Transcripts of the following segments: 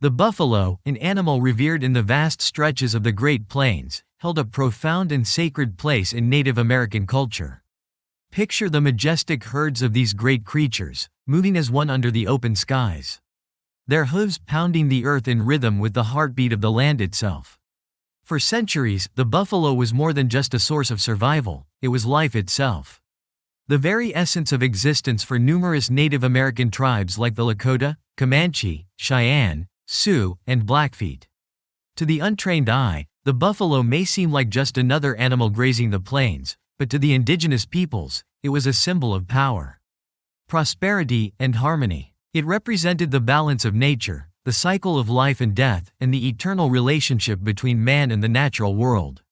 The buffalo, an animal revered in the vast stretches of the Great Plains, held a profound and sacred place in Native American culture. Picture the majestic herds of these great creatures, moving as one under the open skies. Their hooves pounding the earth in rhythm with the heartbeat of the land itself. For centuries, the buffalo was more than just a source of survival, it was life itself. The very essence of existence for numerous Native American tribes like the Lakota, Comanche, Cheyenne, Sioux, and Blackfeet. To the untrained eye, the buffalo may seem like just another animal grazing the plains, but to the indigenous peoples, it was a symbol of power, prosperity, and harmony. It represented the balance of nature, the cycle of life and death, and the eternal relationship between man and the natural world.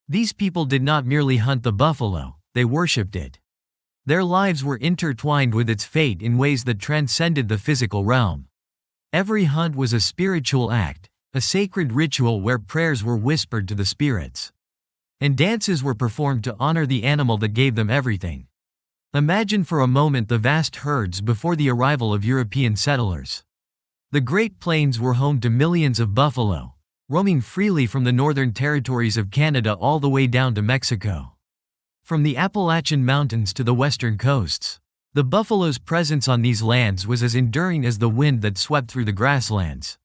These people did not merely hunt the buffalo, they worshipped it. Their lives were intertwined with its fate in ways that transcended the physical realm. Every hunt was a spiritual act, a sacred ritual where prayers were whispered to the spirits, and dances were performed to honor the animal that gave them everything. Imagine for a moment the vast herds before the arrival of European settlers. The Great Plains were home to millions of buffalo, roaming freely from the northern territories of Canada all the way down to Mexico. From the Appalachian Mountains to the western coasts, the buffalo's presence on these lands was as enduring as the wind that swept through the grasslands.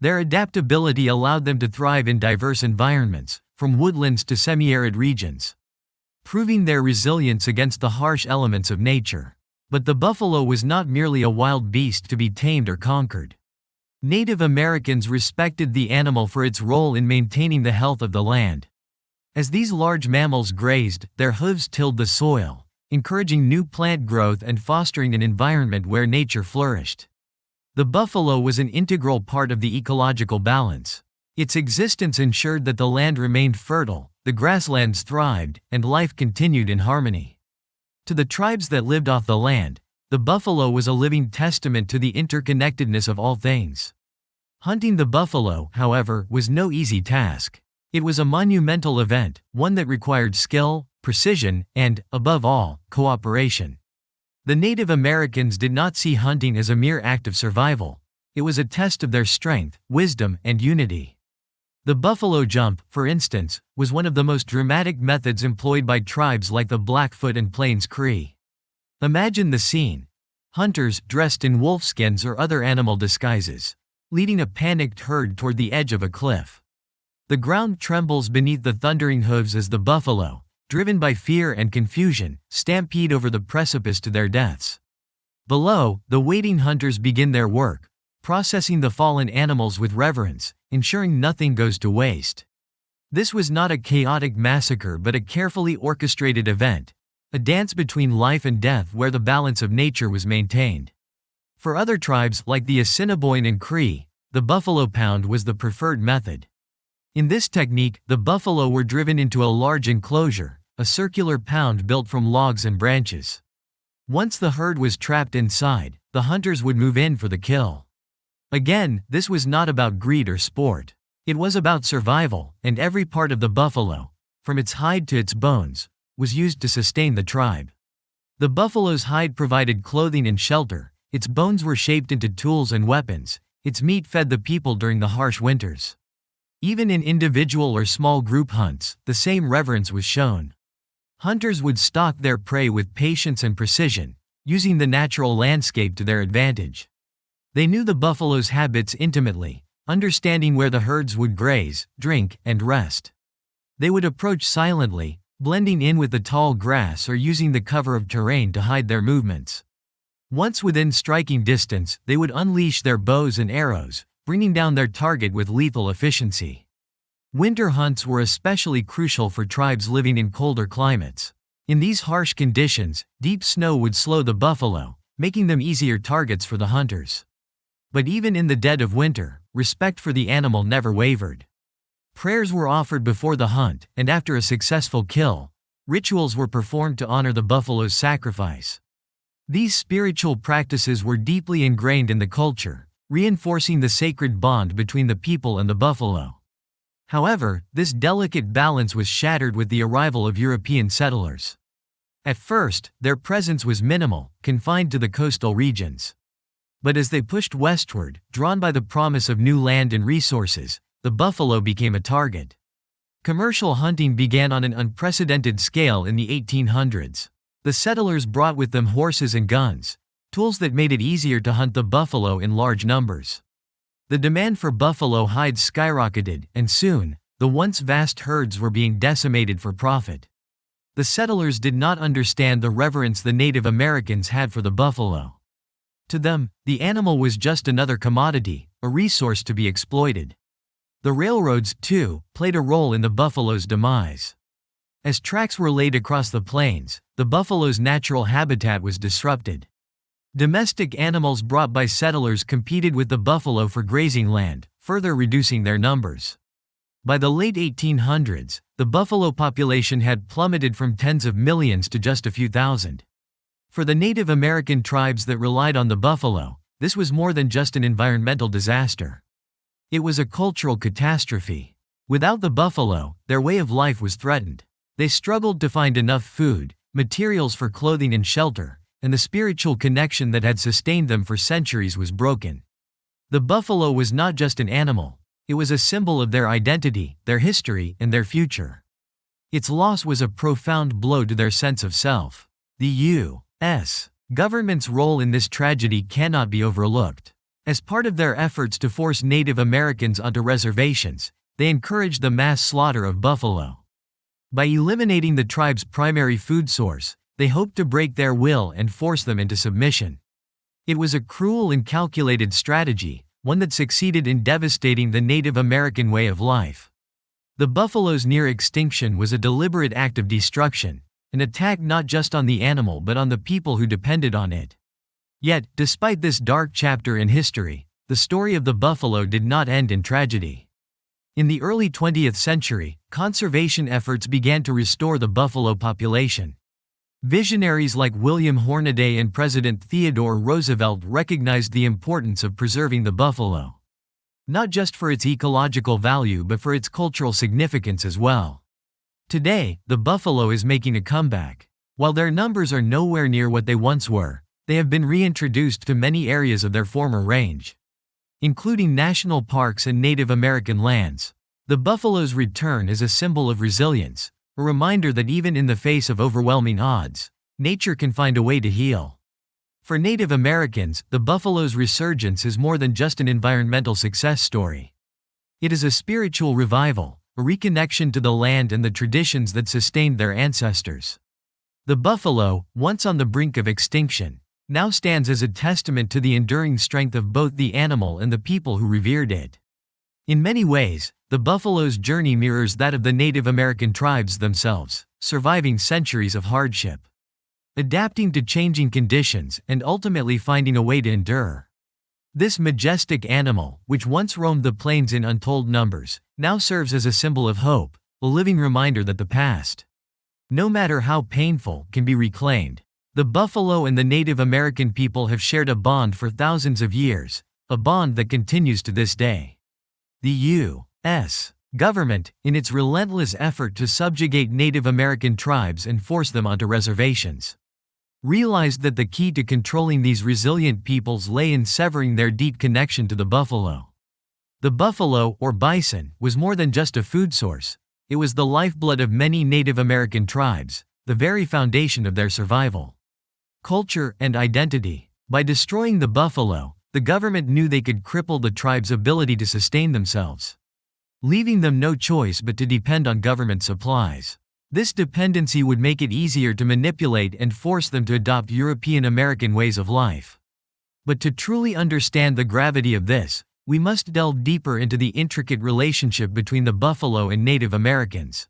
Their adaptability allowed them to thrive in diverse environments, from woodlands to semi-arid regions, proving their resilience against the harsh elements of nature. But the buffalo was not merely a wild beast to be tamed or conquered. Native Americans respected the animal for its role in maintaining the health of the land. As these large mammals grazed, their hooves tilled the soil, encouraging new plant growth and fostering an environment where nature flourished. The buffalo was an integral part of the ecological balance. Its existence ensured that the land remained fertile, the grasslands thrived, and life continued in harmony. To the tribes that lived off the land, the buffalo was a living testament to the interconnectedness of all things. Hunting the buffalo, however, was no easy task. It was a monumental event, one that required skill, precision, and, above all, cooperation. The Native Americans did not see hunting as a mere act of survival. It was a test of their strength, wisdom, and unity. The buffalo jump, for instance, was one of the most dramatic methods employed by tribes like the Blackfoot and Plains Cree. Imagine the scene. Hunters, dressed in wolfskins or other animal disguises, leading a panicked herd toward the edge of a cliff. The ground trembles beneath the thundering hooves as the buffalo, driven by fear and confusion, stampede over the precipice to their deaths. Below, the waiting hunters begin their work, processing the fallen animals with reverence, ensuring nothing goes to waste. This was not a chaotic massacre but a carefully orchestrated event, a dance between life and death where the balance of nature was maintained. For other tribes like the Assiniboine and Cree, the buffalo pound was the preferred method. In this technique, the buffalo were driven into a large enclosure, a circular pound built from logs and branches. Once the herd was trapped inside, the hunters would move in for the kill. Again, this was not about greed or sport. It was about survival, and every part of the buffalo, from its hide to its bones, was used to sustain the tribe. The buffalo's hide provided clothing and shelter, its bones were shaped into tools and weapons, its meat fed the people during the harsh winters. Even in individual or small group hunts, the same reverence was shown. Hunters would stalk their prey with patience and precision, using the natural landscape to their advantage. They knew the buffalo's habits intimately, understanding where the herds would graze, drink, and rest. They would approach silently, blending in with the tall grass or using the cover of terrain to hide their movements. Once within striking distance, they would unleash their bows and arrows, bringing down their target with lethal efficiency. Winter hunts were especially crucial for tribes living in colder climates. In these harsh conditions, deep snow would slow the buffalo, making them easier targets for the hunters. But even in the dead of winter, respect for the animal never wavered. Prayers were offered before the hunt, and after a successful kill, rituals were performed to honor the buffalo's sacrifice. These spiritual practices were deeply ingrained in the culture, reinforcing the sacred bond between the people and the buffalo. However, this delicate balance was shattered with the arrival of European settlers. At first, their presence was minimal, confined to the coastal regions. But as they pushed westward, drawn by the promise of new land and resources, the buffalo became a target. Commercial hunting began on an unprecedented scale in the 1800s. The settlers brought with them horses and guns, tools that made it easier to hunt the buffalo in large numbers. The demand for buffalo hides skyrocketed, and soon, the once vast herds were being decimated for profit. The settlers did not understand the reverence the Native Americans had for the buffalo. To them, the animal was just another commodity, a resource to be exploited. The railroads, too, played a role in the buffalo's demise. As tracks were laid across the plains, the buffalo's natural habitat was disrupted. Domestic animals brought by settlers competed with the buffalo for grazing land, further reducing their numbers. By the late 1800s, the buffalo population had plummeted from tens of millions to just a few thousand. For the Native American tribes that relied on the buffalo, this was more than just an environmental disaster. It was a cultural catastrophe. Without the buffalo, their way of life was threatened. They struggled to find enough food, materials for clothing and shelter, and the spiritual connection that had sustained them for centuries was broken. The buffalo was not just an animal, it was a symbol of their identity, their history, and their future. Its loss was a profound blow to their sense of self. The U.S. government's role in this tragedy cannot be overlooked. As part of their efforts to force Native Americans onto reservations, they encouraged the mass slaughter of buffalo. By eliminating the tribe's primary food source, they hoped to break their will and force them into submission. It was a cruel and calculated strategy, one that succeeded in devastating the Native American way of life. The buffalo's near extinction was a deliberate act of destruction, an attack not just on the animal but on the people who depended on it. Yet, despite this dark chapter in history, the story of the buffalo did not end in tragedy. In the early 20th century, conservation efforts began to restore the buffalo population. Visionaries like William Hornaday and President Theodore Roosevelt recognized the importance of preserving the buffalo. Not just for its ecological value but for its cultural significance as well. Today, the buffalo is making a comeback. While their numbers are nowhere near what they once were, they have been reintroduced to many areas of their former range, including national parks and Native American lands. The buffalo's return is a symbol of resilience, a reminder that even in the face of overwhelming odds, nature can find a way to heal. For Native Americans, the buffalo's resurgence is more than just an environmental success story. It is a spiritual revival, a reconnection to the land and the traditions that sustained their ancestors. The buffalo, once on the brink of extinction, now stands as a testament to the enduring strength of both the animal and the people who revered it. In many ways, the buffalo's journey mirrors that of the Native American tribes themselves, surviving centuries of hardship, adapting to changing conditions, and ultimately finding a way to endure. This majestic animal, which once roamed the plains in untold numbers, now serves as a symbol of hope, a living reminder that the past, no matter how painful, can be reclaimed. The buffalo and the Native American people have shared a bond for thousands of years, a bond that continues to this day. The U.S. government, in its relentless effort to subjugate Native American tribes and force them onto reservations, realized that the key to controlling these resilient peoples lay in severing their deep connection to the buffalo. The buffalo, or bison, was more than just a food source. It was the lifeblood of many Native American tribes, the very foundation of their survival, culture, and identity. By destroying the buffalo, the government knew they could cripple the tribe's ability to sustain themselves, leaving them no choice but to depend on government supplies. This dependency would make it easier to manipulate and force them to adopt European American ways of life. But to truly understand the gravity of this, we must delve deeper into the intricate relationship between the buffalo and Native Americans.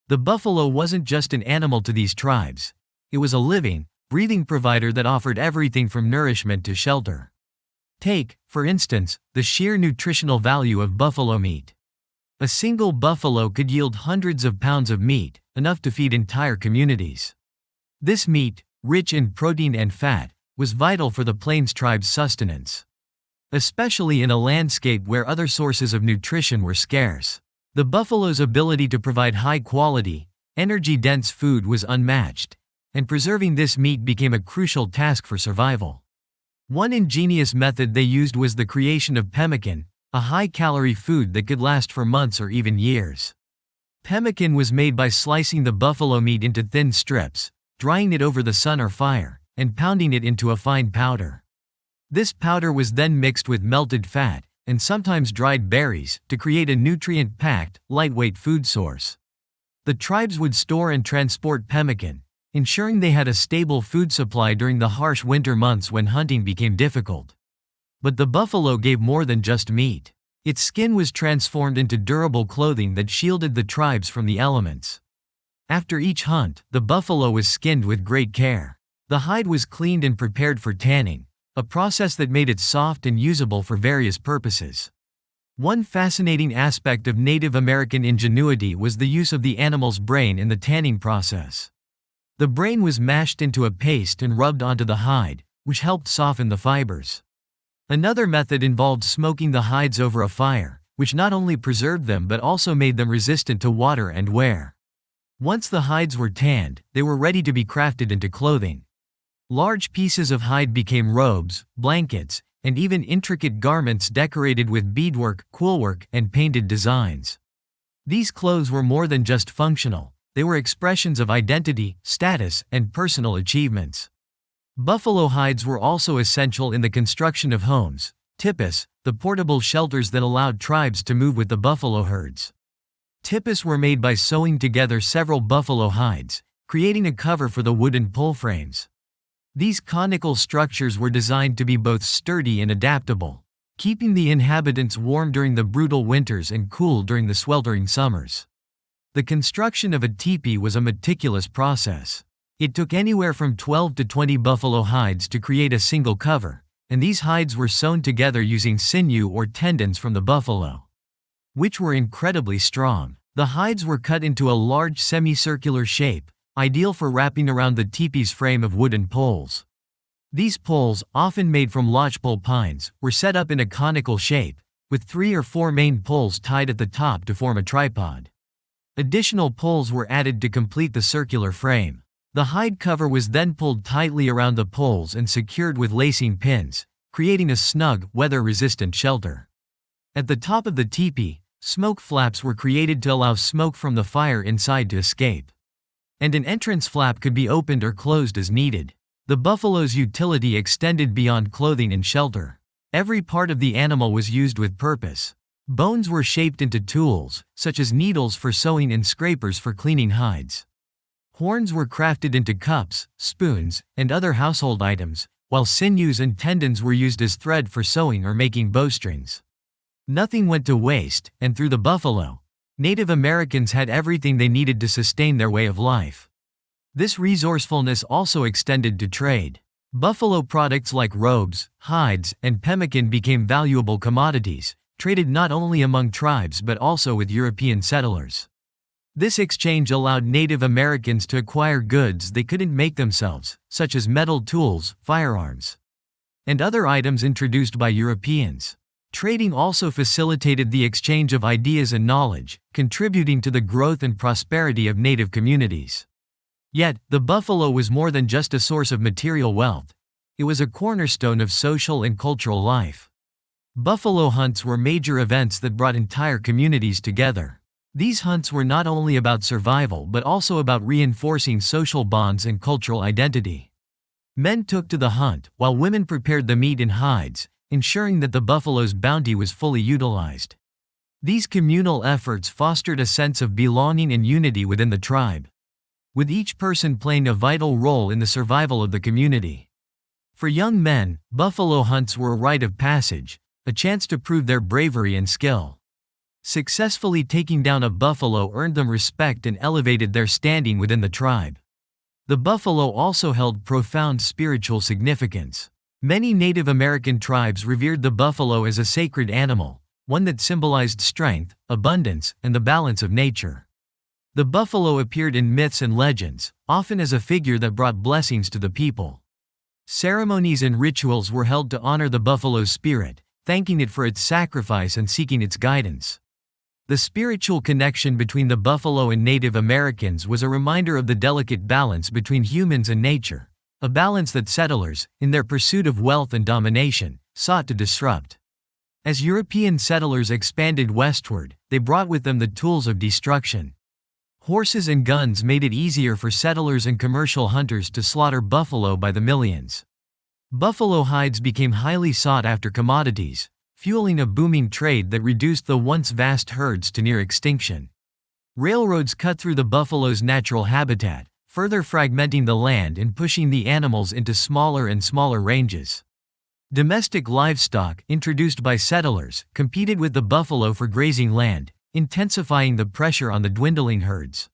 The buffalo wasn't just an animal to these tribes. It was a living, breathing provider that offered everything from nourishment to shelter. Take, for instance, the sheer nutritional value of buffalo meat. A single buffalo could yield hundreds of pounds of meat, enough to feed entire communities. This meat, rich in protein and fat, was vital for the Plains tribe's sustenance, especially in a landscape where other sources of nutrition were scarce. The buffalo's ability to provide high-quality, energy-dense food was unmatched, and preserving this meat became a crucial task for survival. One ingenious method they used was the creation of pemmican, a high-calorie food that could last for months or even years. Pemmican was made by slicing the buffalo meat into thin strips, drying it over the sun or fire, and pounding it into a fine powder. This powder was then mixed with melted fat, and sometimes dried berries, to create a nutrient-packed, lightweight food source. The tribes would store and transport pemmican, ensuring they had a stable food supply during the harsh winter months when hunting became difficult. But the buffalo gave more than just meat. Its skin was transformed into durable clothing that shielded the tribes from the elements. After each hunt, the buffalo was skinned with great care. The hide was cleaned and prepared for tanning, a process that made it soft and usable for various purposes. One fascinating aspect of Native American ingenuity was the use of the animal's brain in the tanning process. The brain was mashed into a paste and rubbed onto the hide, which helped soften the fibers. Another method involved smoking the hides over a fire, which not only preserved them but also made them resistant to water and wear. Once the hides were tanned, they were ready to be crafted into clothing. Large pieces of hide became robes, blankets, and even intricate garments decorated with beadwork, quillwork, and painted designs. These clothes were more than just functional, they were expressions of identity, status, and personal achievements. Buffalo hides were also essential in the construction of homes, tipis, the portable shelters that allowed tribes to move with the buffalo herds. Tipis were made by sewing together several buffalo hides, creating a cover for the wooden pole frames. These conical structures were designed to be both sturdy and adaptable, keeping the inhabitants warm during the brutal winters and cool during the sweltering summers. The construction of a teepee was a meticulous process. It took anywhere from 12 to 20 buffalo hides to create a single cover, and these hides were sewn together using sinew or tendons from the buffalo, which were incredibly strong. The hides were cut into a large semicircular shape, ideal for wrapping around the teepee's frame of wooden poles. These poles, often made from lodgepole pines, were set up in a conical shape, with 3 or 4 main poles tied at the top to form a tripod. Additional poles were added to complete the circular frame. The hide cover was then pulled tightly around the poles and secured with lacing pins, creating a snug, weather-resistant shelter. At the top of the teepee, smoke flaps were created to allow smoke from the fire inside to escape. And an entrance flap could be opened or closed as needed. The buffalo's utility extended beyond clothing and shelter. Every part of the animal was used with purpose. Bones were shaped into tools, such as needles for sewing and scrapers for cleaning hides. Horns were crafted into cups, spoons, and other household items, while sinews and tendons were used as thread for sewing or making bowstrings. Nothing went to waste, and through the buffalo, Native Americans had everything they needed to sustain their way of life. This resourcefulness also extended to trade. Buffalo products like robes, hides, and pemmican became valuable commodities, traded not only among tribes but also with European settlers. This exchange allowed Native Americans to acquire goods they couldn't make themselves, such as metal tools, firearms, and other items introduced by Europeans. Trading also facilitated the exchange of ideas and knowledge, contributing to the growth and prosperity of Native communities. Yet, the buffalo was more than just a source of material wealth. It was a cornerstone of social and cultural life. Buffalo hunts were major events that brought entire communities together. These hunts were not only about survival but also about reinforcing social bonds and cultural identity. Men took to the hunt, while women prepared the meat and hides, ensuring that the buffalo's bounty was fully utilized. These communal efforts fostered a sense of belonging and unity within the tribe, with each person playing a vital role in the survival of the community. For young men, buffalo hunts were a rite of passage, a chance to prove their bravery and skill. Successfully taking down a buffalo earned them respect and elevated their standing within the tribe. The buffalo also held profound spiritual significance. Many Native American tribes revered the buffalo as a sacred animal, one that symbolized strength, abundance, and the balance of nature. The buffalo appeared in myths and legends, often as a figure that brought blessings to the people. Ceremonies and rituals were held to honor the buffalo's spirit, thanking it for its sacrifice and seeking its guidance. The spiritual connection between the buffalo and Native Americans was a reminder of the delicate balance between humans and nature, a balance that settlers, in their pursuit of wealth and domination, sought to disrupt. As European settlers expanded westward, they brought with them the tools of destruction. Horses and guns made it easier for settlers and commercial hunters to slaughter buffalo by the millions. Buffalo hides became highly sought-after commodities, fueling a booming trade that reduced the once vast herds to near extinction. Railroads cut through the buffalo's natural habitat, further fragmenting the land and pushing the animals into smaller and smaller ranges. Domestic livestock, introduced by settlers, competed with the buffalo for grazing land, intensifying the pressure on the dwindling herds.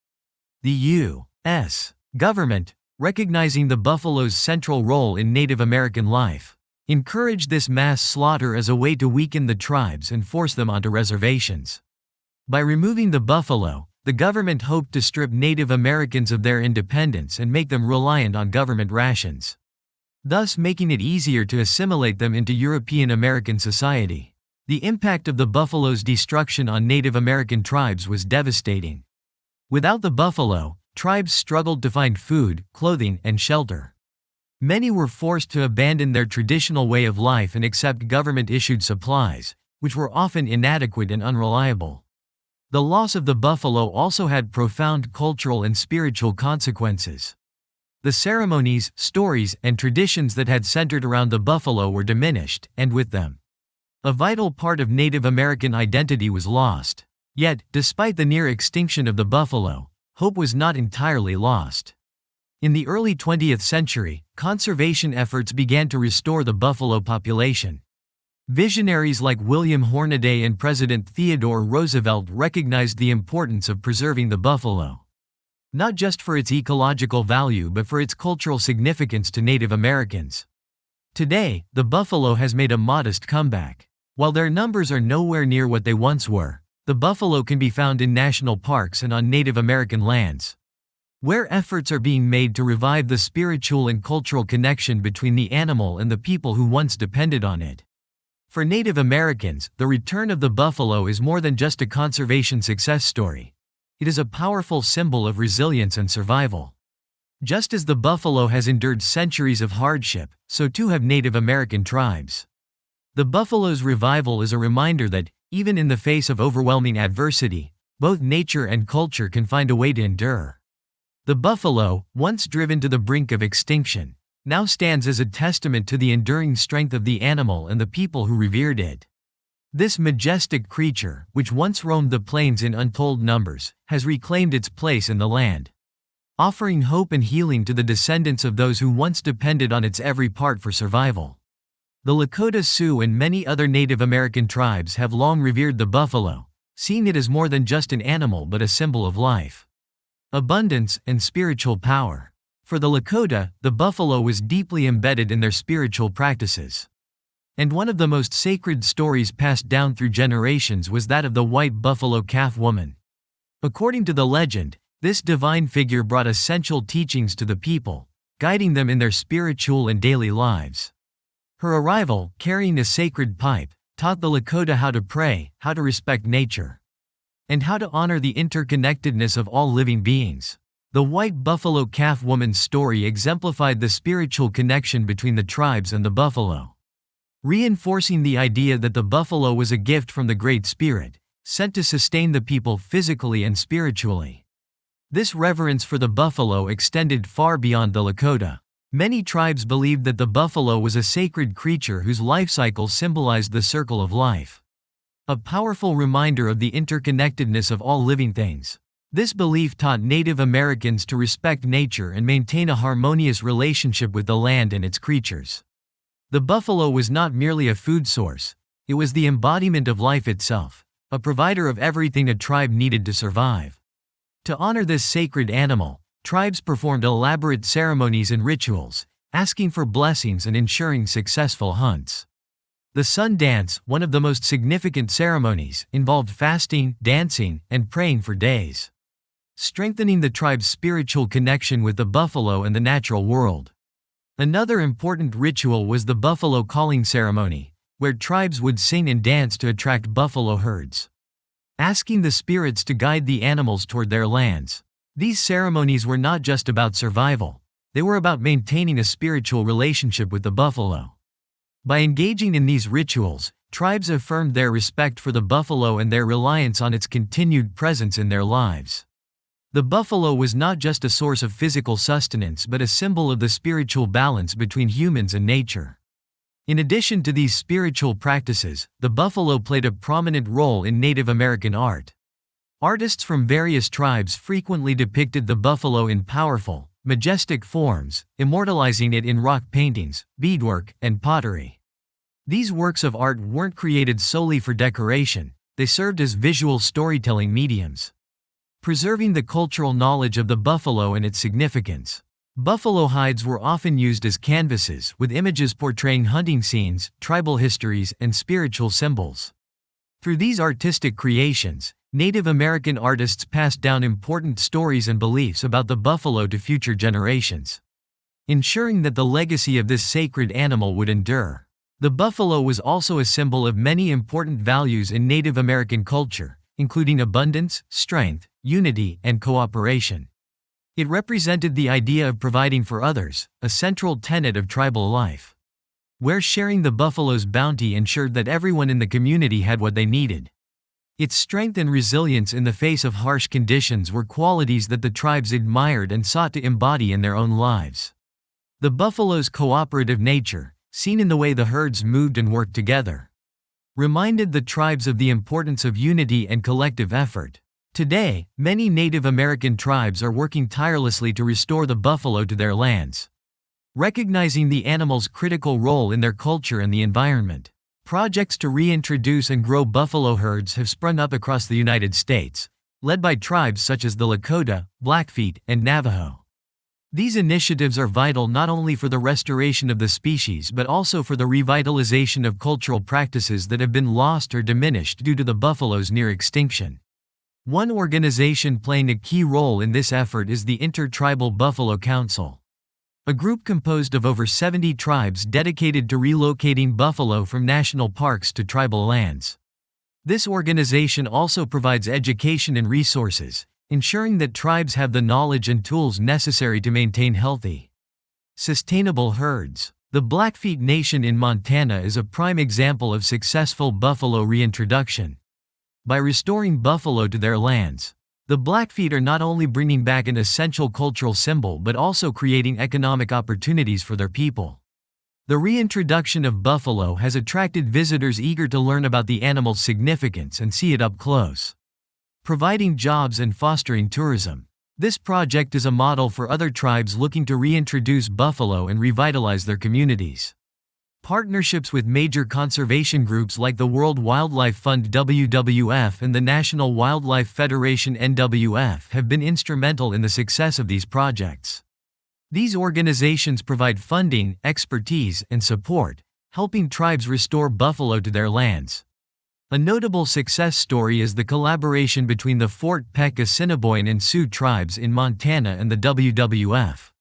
The U.S. government, recognizing the buffalo's central role in Native American life, encouraged this mass slaughter as a way to weaken the tribes and force them onto reservations. By removing the buffalo, the government hoped to strip Native Americans of their independence and make them reliant on government rations, thus making it easier to assimilate them into European American society. The impact of the buffalo's destruction on Native American tribes was devastating. Without the buffalo, tribes struggled to find food, clothing, and shelter. Many were forced to abandon their traditional way of life and accept government-issued supplies, which were often inadequate and unreliable. The loss of the buffalo also had profound cultural and spiritual consequences. The ceremonies, stories, and traditions that had centered around the buffalo were diminished, and with them, a vital part of Native American identity was lost. Yet, despite the near extinction of the buffalo, hope was not entirely lost. In the early 20th century, conservation efforts began to restore the buffalo population. Visionaries like William Hornaday and President Theodore Roosevelt recognized the importance of preserving the buffalo, not just for its ecological value but for its cultural significance to Native Americans. Today, the buffalo has made a modest comeback. While their numbers are nowhere near what they once were, the buffalo can be found in national parks and on Native American lands, where efforts are being made to revive the spiritual and cultural connection between the animal and the people who once depended on it. For Native Americans, the return of the buffalo is more than just a conservation success story. It is a powerful symbol of resilience and survival. Just as the buffalo has endured centuries of hardship, so too have Native American tribes. The buffalo's revival is a reminder that, even in the face of overwhelming adversity, both nature and culture can find a way to endure. The buffalo, once driven to the brink of extinction, now stands as a testament to the enduring strength of the animal and the people who revered it. This majestic creature, which once roamed the plains in untold numbers, has reclaimed its place in the land, offering hope and healing to the descendants of those who once depended on its every part for survival. The Lakota Sioux and many other Native American tribes have long revered the buffalo, seeing it as more than just an animal but a symbol of life, abundance, and spiritual power. For the Lakota, the buffalo was deeply embedded in their spiritual practices. And one of the most sacred stories passed down through generations was that of the white buffalo calf woman. According to the legend, this divine figure brought essential teachings to the people, guiding them in their spiritual and daily lives. Her arrival, carrying a sacred pipe, taught the Lakota how to pray, how to respect nature, and how to honor the interconnectedness of all living beings. The white buffalo calf woman's story exemplified the spiritual connection between the tribes and the buffalo, reinforcing the idea that the buffalo was a gift from the Great Spirit, sent to sustain the people physically and spiritually. This reverence for the buffalo extended far beyond the Lakota. Many tribes believed that the buffalo was a sacred creature whose life cycle symbolized the circle of life, a powerful reminder of the interconnectedness of all living things. This belief taught Native Americans to respect nature and maintain a harmonious relationship with the land and its creatures. The buffalo was not merely a food source, it was the embodiment of life itself, a provider of everything a tribe needed to survive. To honor this sacred animal, tribes performed elaborate ceremonies and rituals, asking for blessings and ensuring successful hunts. The sun dance, one of the most significant ceremonies, involved fasting, dancing, and praying for days, strengthening the tribe's spiritual connection with the buffalo and the natural world. Another important ritual was the buffalo calling ceremony, where tribes would sing and dance to attract buffalo herds, asking the spirits to guide the animals toward their lands. These ceremonies were not just about survival. They were about maintaining a spiritual relationship with the buffalo. By engaging in these rituals, tribes affirmed their respect for the buffalo and their reliance on its continued presence in their lives. The buffalo was not just a source of physical sustenance but a symbol of the spiritual balance between humans and nature. In addition to these spiritual practices, the buffalo played a prominent role in Native American art. Artists from various tribes frequently depicted the buffalo in powerful, majestic forms, immortalizing it in rock paintings, beadwork, and pottery. These works of art weren't created solely for decoration, they served as visual storytelling mediums, preserving the cultural knowledge of the buffalo and its significance. Buffalo hides were often used as canvases, with images portraying hunting scenes, tribal histories, and spiritual symbols. Through these artistic creations, Native American artists passed down important stories and beliefs about the buffalo to future generations, ensuring that the legacy of this sacred animal would endure. The buffalo was also a symbol of many important values in Native American culture, including abundance, strength, unity, and cooperation. It represented the idea of providing for others, a central tenet of tribal life, where sharing the buffalo's bounty ensured that everyone in the community had what they needed. Its strength and resilience in the face of harsh conditions were qualities that the tribes admired and sought to embody in their own lives. The buffalo's cooperative nature, seen in the way the herds moved and worked together, reminded the tribes of the importance of unity and collective effort. Today, many Native American tribes are working tirelessly to restore the buffalo to their lands, recognizing the animal's critical role in their culture and the environment. Projects to reintroduce and grow buffalo herds have sprung up across the United States, led by tribes such as the Lakota, Blackfeet, and Navajo. These initiatives are vital not only for the restoration of the species but also for the revitalization of cultural practices that have been lost or diminished due to the buffalo's near extinction. One organization playing a key role in this effort is the Intertribal Buffalo Council, a group composed of over 70 tribes dedicated to relocating buffalo from national parks to tribal lands. This organization also provides education and resources, ensuring that tribes have the knowledge and tools necessary to maintain healthy, sustainable herds. The Blackfeet Nation in Montana is a prime example of successful buffalo reintroduction. By restoring buffalo to their lands, the Blackfeet are not only bringing back an essential cultural symbol but also creating economic opportunities for their people. The reintroduction of buffalo has attracted visitors eager to learn about the animal's significance and see it up close, providing jobs and fostering tourism. This project is a model for other tribes looking to reintroduce buffalo and revitalize their communities. Partnerships with major conservation groups like the World Wildlife Fund (WWF) and the National Wildlife Federation (NWF) have been instrumental in the success of these projects. These organizations provide funding, expertise, and support, helping tribes restore buffalo to their lands. A notable success story is the collaboration between the Fort Peck Assiniboine and Sioux tribes in Montana and the WWF,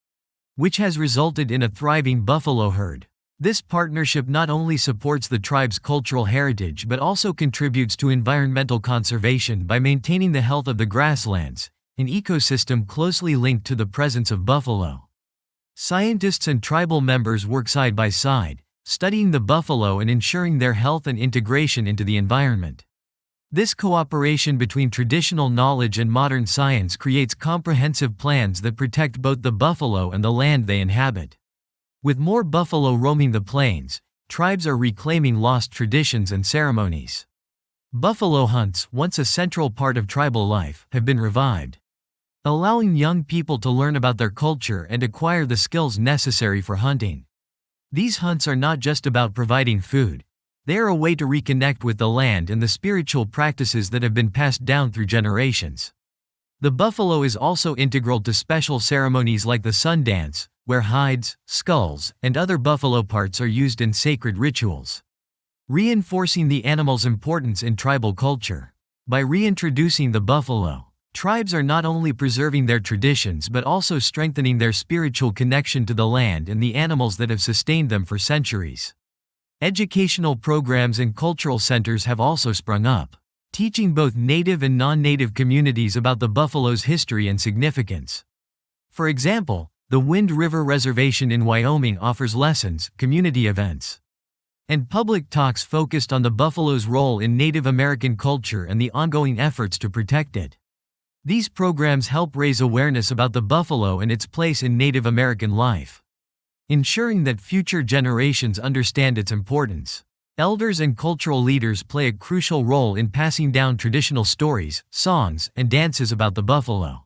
which has resulted in a thriving buffalo herd. This partnership not only supports the tribe's cultural heritage but also contributes to environmental conservation by maintaining the health of the grasslands, an ecosystem closely linked to the presence of buffalo. Scientists and tribal members work side by side, studying the buffalo and ensuring their health and integration into the environment. This cooperation between traditional knowledge and modern science creates comprehensive plans that protect both the buffalo and the land they inhabit. With more buffalo roaming the plains, tribes are reclaiming lost traditions and ceremonies. Buffalo hunts, once a central part of tribal life, have been revived, allowing young people to learn about their culture and acquire the skills necessary for hunting. These hunts are not just about providing food. They are a way to reconnect with the land and the spiritual practices that have been passed down through generations. The buffalo is also integral to special ceremonies like the sun dance, where hides, skulls, and other buffalo parts are used in sacred rituals, reinforcing the animal's importance in tribal culture. By reintroducing the buffalo, tribes are not only preserving their traditions but also strengthening their spiritual connection to the land and the animals that have sustained them for centuries. Educational programs and cultural centers have also sprung up, teaching both native and non-native communities about the buffalo's history and significance. For example, The Wind River Reservation in Wyoming offers lessons, community events, and public talks focused on the buffalo's role in Native American culture and the ongoing efforts to protect it. These programs help raise awareness about the buffalo and its place in Native American life, ensuring that future generations understand its importance. Elders and cultural leaders play a crucial role in passing down traditional stories, songs, and dances about the buffalo,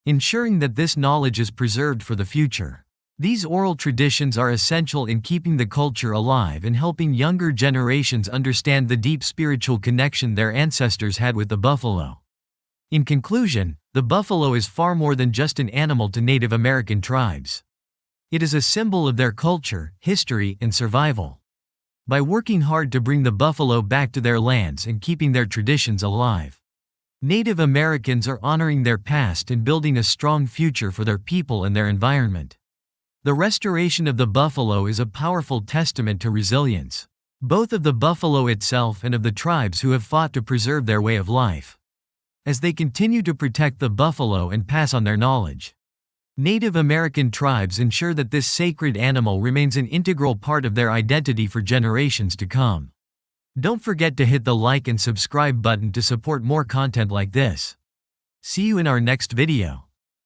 ensuring that this knowledge is preserved for the future. These oral traditions are essential in keeping the culture alive and helping younger generations understand the deep spiritual connection their ancestors had with the buffalo. In conclusion, the buffalo is far more than just an animal to Native American tribes. It is a symbol of their culture, history, and survival. By working hard to bring the buffalo back to their lands and keeping their traditions alive, Native Americans are honoring their past and building a strong future for their people and their environment. The restoration of the buffalo is a powerful testament to resilience, both of the buffalo itself and of the tribes who have fought to preserve their way of life. As they continue to protect the buffalo and pass on their knowledge, Native American tribes ensure that this sacred animal remains an integral part of their identity for generations to come. Don't forget to hit the like and subscribe button to support more content like this. See you in our next video.